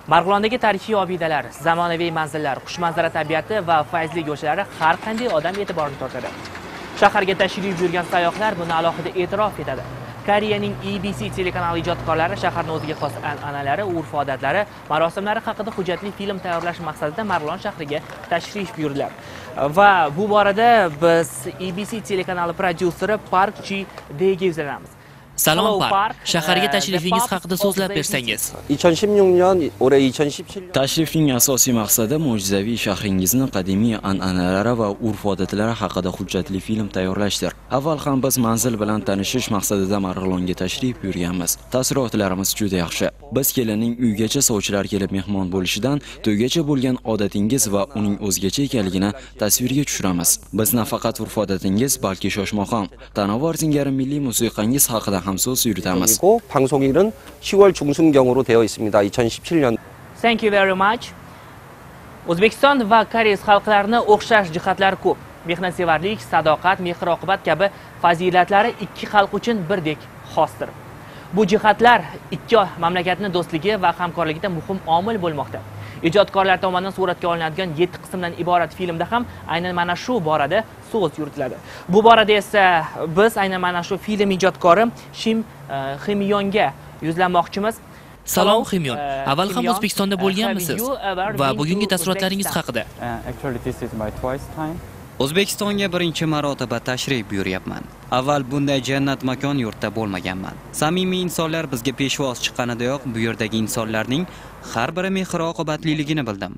Marg'ilondagi tarixiy obidalar, zamonaviy manzillar, xushmanzara tabiati va fayzli go'shalari har qanday odam e'tiborini tortadi. Shaharga tashrif buyurgan sayyohlar buni alohida e'tirof etadi. Koreyaning EBC telekanali ijodkorlari shaharning o'ziga xos an'analari, urf-odatlari, marosimlari haqida hujjatli film tayyorlash maqsadida Marg'ilon shahriga tashrif buyurdilar. Va bu borada biz EBC telekanali prodyuseri Park Chi De'ga yuzlanamiz. Salom Park, shaharga tashrifingiz haqida so'zlab bersangiz. 2016년 올해 2017년 Tashrifning asosiy maqsadi mo'jizaviy shahringizni qadimiy an'analari va urf-odatlari haqida hujjatli film tayyorlashdir. Avval ham biz manzil bilan tanishish maqsadida Marg'ilonga tashrif buyurganmiz. Taassurotlarimiz juda yaxshi. Biz kelinning uygacha sovchilar kelib mehmon bo'lishidan to'ygacha bo'lgan odatingiz va uning o'zgacha ekanligini tasvirga tushiramiz. Biz nafaqat urf-odatingiz, balki shoshmoqom, Tanavor singari milliy musiqangiz haqida ham so'z yuritamiz. 그리고 방송일은 10월 중순경으로 되어 있습니다. 2017년. Thank you very much. O'zbekiston va Koreys xalqlarini o'xshash jihatlari ko'p. Mehnatsevarlik, sadoqat, mehr-oqibat kabi fazilatlari ikki xalq uchun birdek xosdir. Bu jihatlar ikki mamlakatning do'stligi va hamkorligida muhim omil bo'lmoqda. Ijodkorlar tomonidan suratga olinadigan 7 qismdan iborat filmda ham aynan mana shu borada so'z yuritiladi. Bu borada esa biz aynan mana shu film ijodkori Shim Ximyonga yuzlanmoqchimiz. Salom Ximyon, avval ham O'zbekistonda bo'lganmisiz va bugungi taassurotlaringiz haqida? Actually, this is my twice time. O'zbekistonga birinchi marotaba tashrif buyuryapman. Avval bunday jannat makon yurtda bo'lmaganman. Samimiy insonlar bizga peshvoz chiqqanidayoq bu yerdagi insonlarning har biri mehr-oqibatliligini bildim.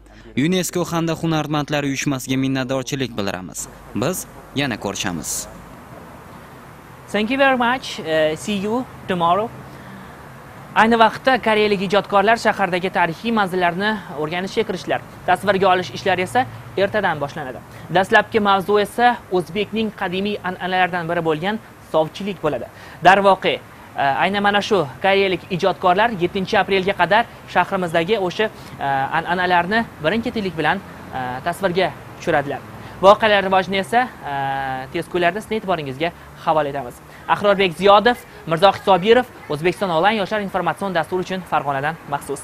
UNESCO hamda hunarmandlar uyushmasiga minnatdorchilik bildiramiz. Biz yana ko'rishamiz. Thank you very much. See you tomorrow. Ayni vaqtda koreyalik ijodkorlar shahardagi tarixiy manzillarni o'rganishga kirishlar. Tasvirga olish ishlari esa ertadan boshlanadi. Dastlabki mavzu esa o'zbekning qadimiy an'analaridan biri bo'lgan sovchilik bo'ladi. Darvoqe, aynan mana shu koreyalik ijodkorlar 7-aprelga qadar shahrimizdagi o'sha an'analarni birin-ketinlik bilan tasvirga tushiradilar. Voqealar rivojini esa tez kunlarda sizning e'tiboringizga havola etamiz. Ahrorbek Ziyodov, Mirzohid Sobirov, O'zbekiston onlayn yoshlar informatsion dasturi uchun Farg'onadan maxsus.